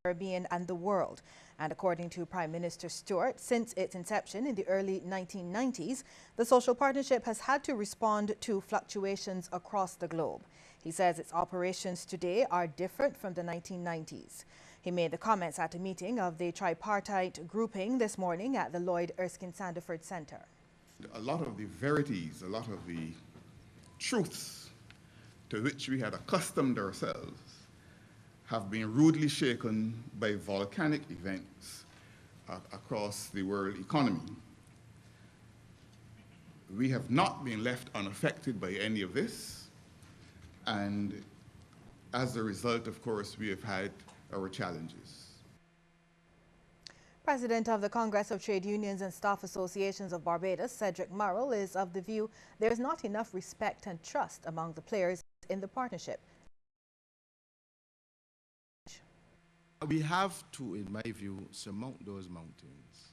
Caribbean and the world. And according to Prime Minister Stewart, since its inception in the early 1990s, the social partnership has had to respond to fluctuations across the globe. He says its operations today are different from the 1990s. He made the comments at a meeting of the tripartite grouping this morning at the Lloyd Erskine Sandiford Center. A lot of the verities, a lot of the truths to which we had accustomed ourselves have been rudely shaken by volcanic events across the world economy. We have not been left unaffected by any of this, and as a result, of course, we have had our challenges. President of the Congress of Trade Unions and Staff Associations of Barbados, Cedric Murrell, is of the view there is not enough respect and trust among the players in the partnership. We have to, in my view, surmount those mountains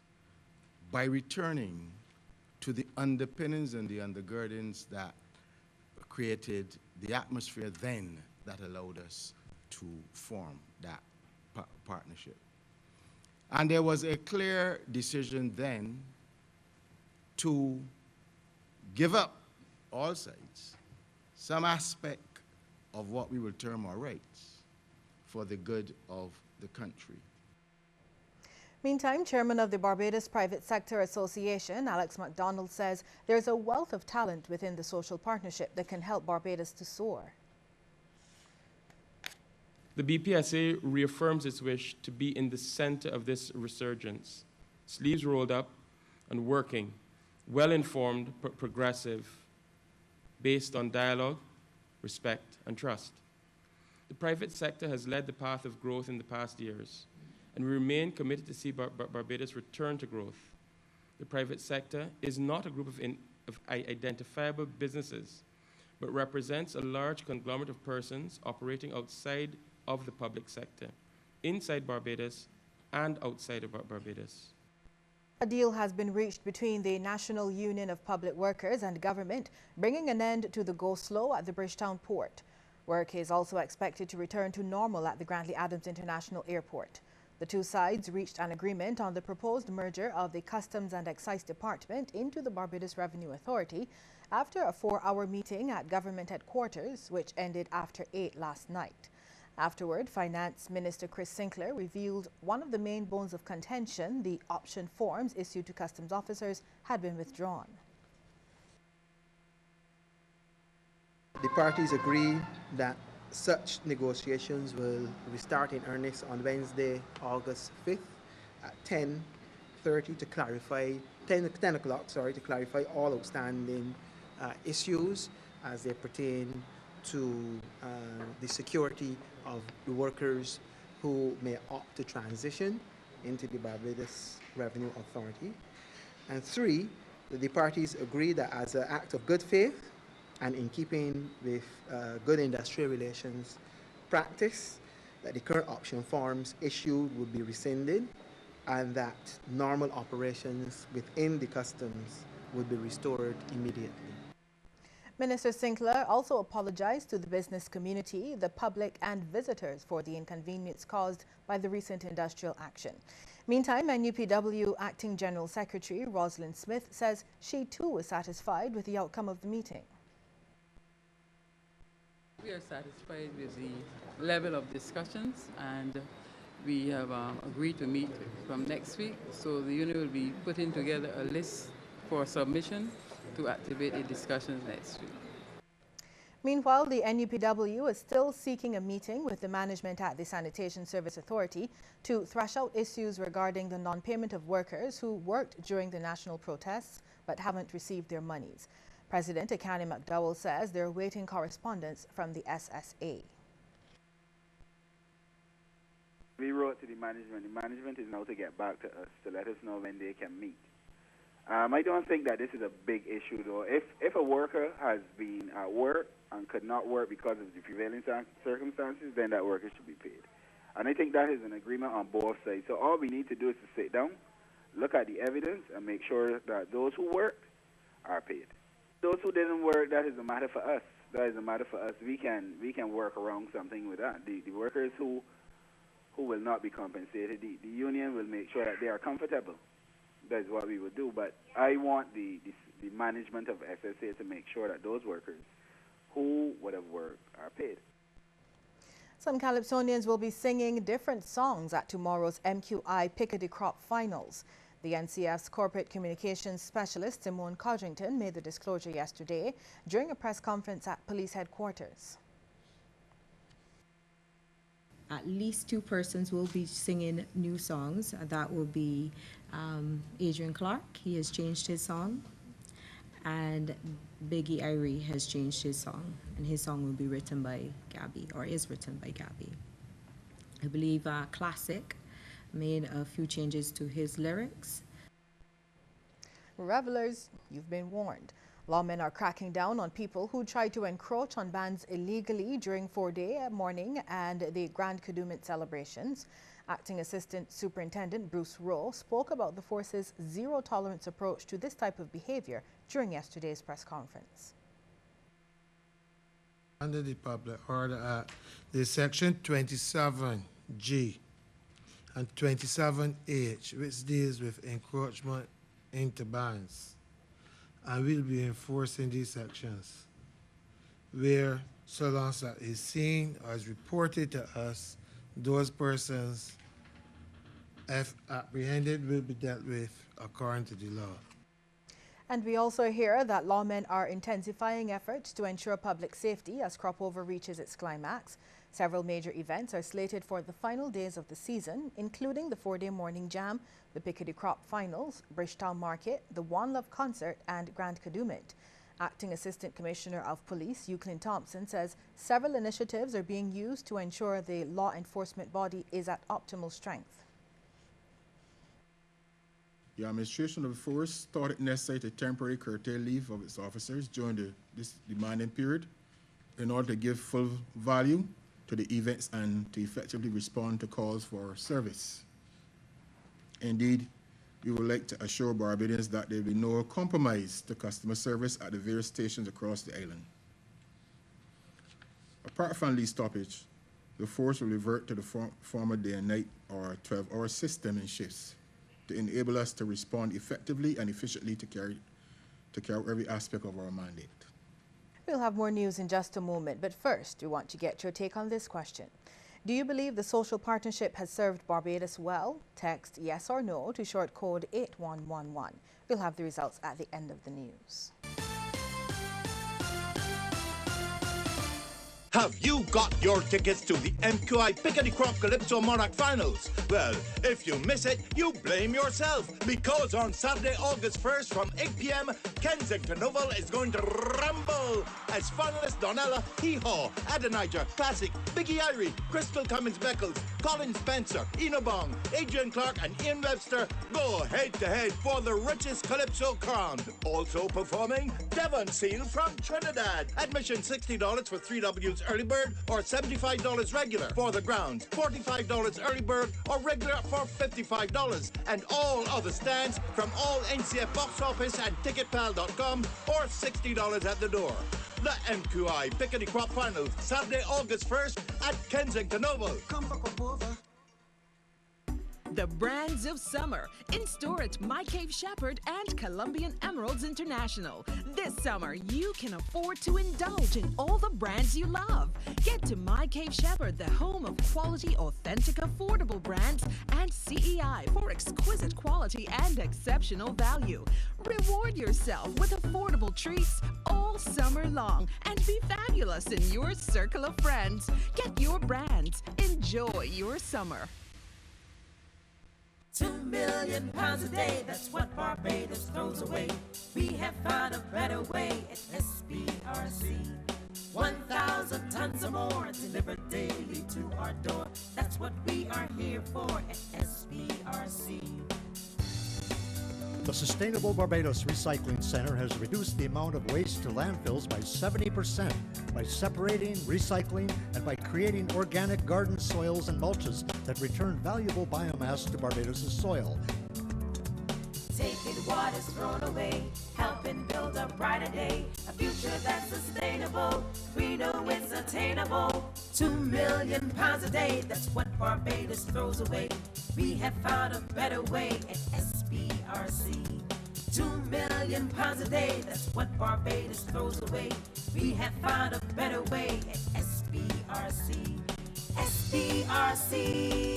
by returning to the underpinnings and the undergirdings that created the atmosphere then that allowed us to form that partnership. And there was a clear decision then to give up all sides some aspect of what we will term our rights for the good of the country. Meantime, Chairman of the Barbados Private Sector Association, Alex MacDonald, says there's a wealth of talent within the social partnership that can help Barbados to soar. The BPSA reaffirms its wish to be in the center of this resurgence, sleeves rolled up and working, well-informed, progressive, based on dialogue, respect, and trust. The private sector has led the path of growth in the past years, and we remain committed to see Barbados return to growth. The private sector is not a group of identifiable businesses, but represents a large conglomerate of persons operating outside of the public sector, inside Barbados and outside of Barbados. A deal has been reached between the National Union of Public Workers and government, bringing an end to the go-slow at the Bridgetown port. Work is also expected to return to normal at the Grantley Adams International Airport. The two sides reached an agreement on the proposed merger of the Customs and Excise Department into the Barbados Revenue Authority after a 4-hour meeting at government headquarters, which ended after 8 last night. Afterward, Finance Minister Chris Sinclair revealed one of the main bones of contention, the option forms issued to customs officers, had been withdrawn. The parties agree that such negotiations will restart in earnest on Wednesday, August 5th at 10:30 to clarify, 10 o'clock, to clarify all outstanding issues as they pertain to the security of the workers who may opt to transition into the Barbados Revenue Authority. And 3, the parties agree that as an act of good faith and in keeping with good industrial relations practice, that the current option forms issued would be rescinded and that normal operations within the customs would be restored immediately. Minister Sinclair also apologized to the business community, the public and visitors for the inconvenience caused by the recent industrial action. Meantime, NUPW Acting General Secretary Rosalind Smith says she too was satisfied with the outcome of the meeting. We are satisfied with the level of discussions, and we have agreed to meet from next week. So the union will be putting together a list for submission to activate the discussions next week. Meanwhile, the NUPW is still seeking a meeting with the management at the Sanitation Service Authority to thrash out issues regarding the non-payment of workers who worked during the national protests but haven't received their monies. President Akani McDowell says they're awaiting correspondence from the SSA. We wrote to the management. The management is now to get back to us to let us know when they can meet. I don't think that this is a big issue, though. If a worker has been at work and could not work because of the prevailing circumstances, then that worker should be paid. And I think that is an agreement on both sides. So all we need to do is to sit down, look at the evidence, and make sure that those who worked are paid. Those who didn't work, that is a matter for us. That is a matter for us. We can work around something with that. The workers who who will not be compensated. The union will make sure that they are comfortable. That's what we would do. But I want the management of SSA to make sure that those workers who would have worked are paid. Some Calypsonians will be singing different songs at tomorrow's MQI Pickety Crop Finals. The NCF's corporate communications specialist, Simone Codrington, made the disclosure yesterday during a press conference at police headquarters. At least 2 persons will be singing new songs. That will be Adrian Clark. He has changed his song. And Biggie Irie has changed his song. And his song will be written by Gabby, or is written by Gabby. I believe Classic made a few changes to his lyrics. Revelers, you've been warned. Lawmen are cracking down on people who try to encroach on bands illegally during 4-day morning and the Grand Kadooment celebrations. Acting Assistant Superintendent Bruce Rowe spoke about the force's zero-tolerance approach to this type of behavior during yesterday's press conference. Under the Public Order Act, there's Section 27G and 27H, which deals with encroachment into bands. And we'll be enforcing these sections where, so long as that is seen or is reported to us, those persons, if apprehended, will be dealt with according to the law. And we also hear that lawmen are intensifying efforts to ensure public safety as crop over reaches its climax. Several major events are slated for the final days of the season, including the 4-day morning jam, the Pickety Crop Finals, Bridgetown Market, the One Love Concert, and Grand Kadooment. Acting Assistant Commissioner of Police, Euclid Thompson, says several initiatives are being used to ensure the law enforcement body is at optimal strength. The administration of the force thought it necessary to temporarily curtail leave of its officers during this demanding period in order to give full value to the events and to effectively respond to calls for service. Indeed, we would like to assure Barbadians that there will be no compromise to customer service at the various stations across the island. Apart from leave stoppage, the force will revert to the former day and night or 12-hour system in shifts to enable us to respond effectively and efficiently to carry out every aspect of our mandate. We'll have more news in just a moment, but first we want to get your take on this question. Do you believe the social partnership has served Barbados well? Text yes or no to short code 8111. We'll have the results at the end of the news. Have you got your tickets to the MQI Pickety Crop Calypso Monarch Finals? Well, if you miss it, you blame yourself, because on Saturday, August 1st from 8 p.m, Kensington Oval is going to rumble as finalists Donella, Hee-Haw, Adonijah, Classic, Biggie Irie, Crystal Cummins-Beckles, Colin Spencer, Eno Bong, Adrian Clark and Ian Webster go head-to-head for the richest Calypso crown. Also performing Devon Seal from Trinidad. Admission $60 for 3Ws early bird or $75 regular for the grounds, $45 early bird or regular for $55, and all other stands from all NCF box office and ticketpal.com or $60 at the door. The MQI Pickety Crop Finals, Saturday, August 1st at Kensington Oval. The brands of summer in store at My Cave Shepherd and Colombian Emeralds International. This summer, you can afford to indulge in all the brands you love. Get to My Cave Shepherd, the home of quality, authentic, affordable brands, and CEI for exquisite quality and exceptional value. Reward yourself with affordable treats all summer long and be fabulous in your circle of friends. Get your brands. Enjoy your summer. £2 million a day, that's what Barbados throws away. We have found a better way at SPRC. 1,000 tons or more delivered daily to our door. That's what we are here for at SPRC. The Sustainable Barbados Recycling Center has reduced the amount of waste to landfills by 70% by separating, recycling, and by creating organic garden soils and mulches that return valuable biomass to Barbados' soil. Taking what is thrown away, helping build a brighter day, a future that's sustainable. We know it's attainable. 2 million pounds a day, that's what Barbados throws away. We have found a better way at SPRC. 2 million pounds a day, that's what Barbados throws away. We have found a better way at SPRC. SPRC.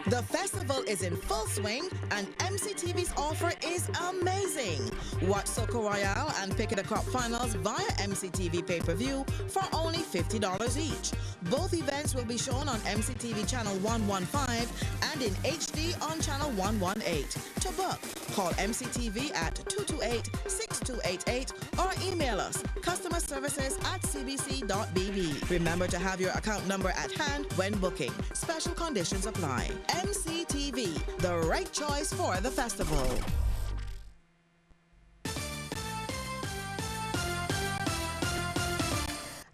The festival is in full swing and MCTV's offer is amazing. Watch Soca Royale and Pick of the Crop finals via MCTV pay-per-view for only $50 each. Both events will be shown on MCTV channel 115 and in HD on channel 118. To book, call MCTV at 228-6288 or email us customerservices@cbc.bb. Remember to have your account number at hand when booking. Special conditions apply. MCTV, the right choice for the festival.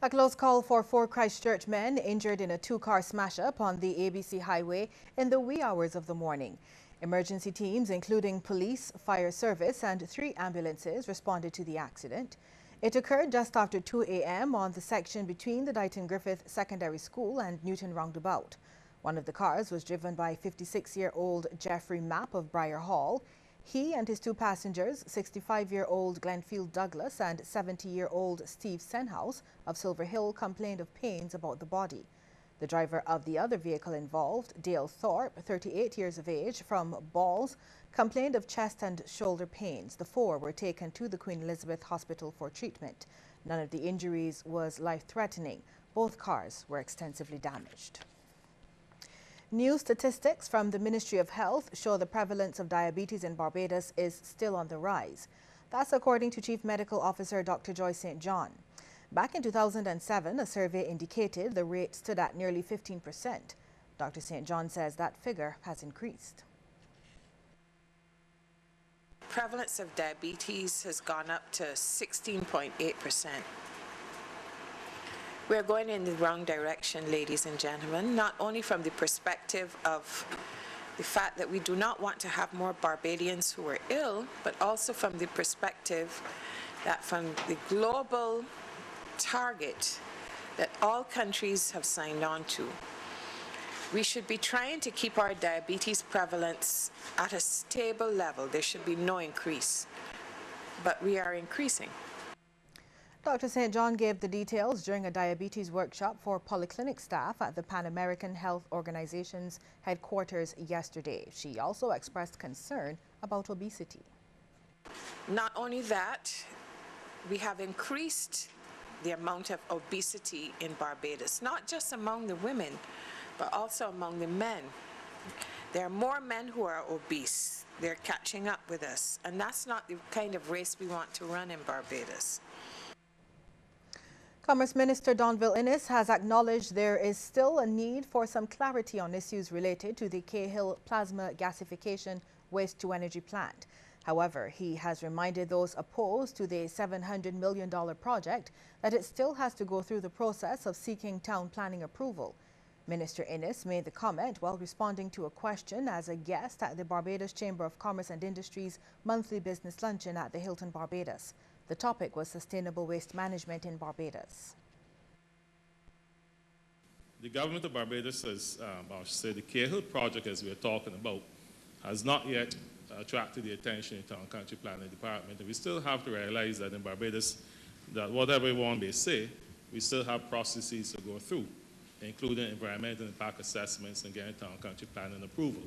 A close call for 4 Christchurch men injured in a 2-car smash-up on the ABC Highway in the wee hours of the morning. Emergency teams, including police, fire service, and 3 ambulances responded to the accident. It occurred just after 2 a.m. on the section between the Dighton Griffith Secondary School and Newton Roundabout. One of the cars was driven by 56-year-old Jeffrey Mapp of Briar Hall. He and his 2 passengers, 65-year-old Glenfield Douglas and 70-year-old Steve Senhouse of Silver Hill, complained of pains about the body. The driver of the other vehicle involved, Dale Thorpe, 38 years of age, from Balls, complained of chest and shoulder pains. The 4 were taken to the Queen Elizabeth Hospital for treatment. None of the injuries was life-threatening. Both cars were extensively damaged. New statistics from the Ministry of Health show the prevalence of diabetes in Barbados is still on the rise. That's according to Chief Medical Officer Dr. Joy St. John. Back in 2007, a survey indicated the rate stood at nearly 15%. Dr. St. John says that figure has increased. Prevalence of diabetes has gone up to 16.8%. We're going in the wrong direction, ladies and gentlemen, not only from the perspective of the fact that we do not want to have more Barbadians who are ill, but also from the perspective that from the global target that all countries have signed on to, we should be trying to keep our diabetes prevalence at a stable level. There should be no increase, but we are increasing. Dr. St. John gave the details during a diabetes workshop for polyclinic staff at the Pan American Health Organization's headquarters yesterday. She also expressed concern about obesity. Not only that, we have increased the amount of obesity in Barbados, not just among the women, but also among the men. There are more men who are obese. They're catching up with us, and that's not the kind of race we want to run in Barbados. Commerce Minister Donville Innes has acknowledged there is still a need for some clarity on issues related to the Cahill Plasma Gasification Waste-to-Energy plant. However, he has reminded those opposed to the $700 million project that it still has to go through the process of seeking town planning approval. Minister Innes made the comment while responding to a question as a guest at the Barbados Chamber of Commerce and Industry's monthly business luncheon at the Hilton Barbados. The topic was sustainable waste management in Barbados. The government of Barbados has, I should say, the Cahill project, as we're talking about, has not yet attracted the attention of the Town Country Planning Department. And we still have to realize that in Barbados, that whatever one may say, we still have processes to go through, including environmental impact assessments and getting Town Country Planning approval.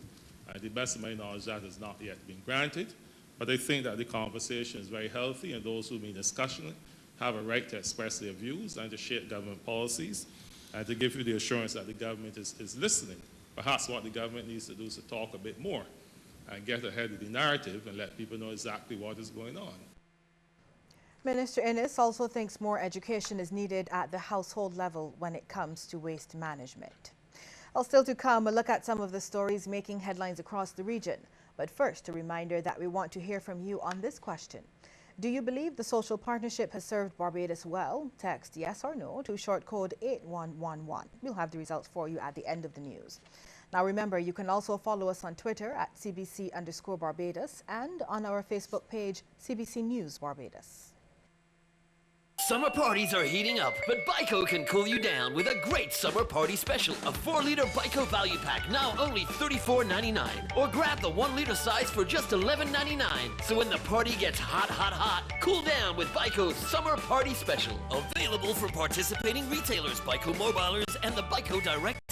And to the best of my knowledge, that has not yet been granted. But I think that the conversation is very healthy, and those who be discussing it have a right to express their views and to shape government policies and to give you the assurance that the government is listening. Perhaps what the government needs to do is to talk a bit more and get ahead of the narrative and let people know exactly what is going on. Minister Innes also thinks more education is needed at the household level when it comes to waste management. Still to come, a look at some of the stories making headlines across the region. But first, a reminder that we want to hear from you on this question. Do you believe the social partnership has served Barbados well? Text yes or no to short code 8111. We'll have the results for you at the end of the news. Now remember, you can also follow us on Twitter at CBC_Barbados and on our Facebook page, CBC News Barbados. Summer parties are heating up, but Biko can cool you down with a great summer party special. A 4-liter Biko value pack, now only $34.99. Or grab the 1-liter size for just $11.99. So when the party gets hot, hot, hot, cool down with Biko's summer party special. Available from participating retailers, Biko Mobilers, and the Biko Direct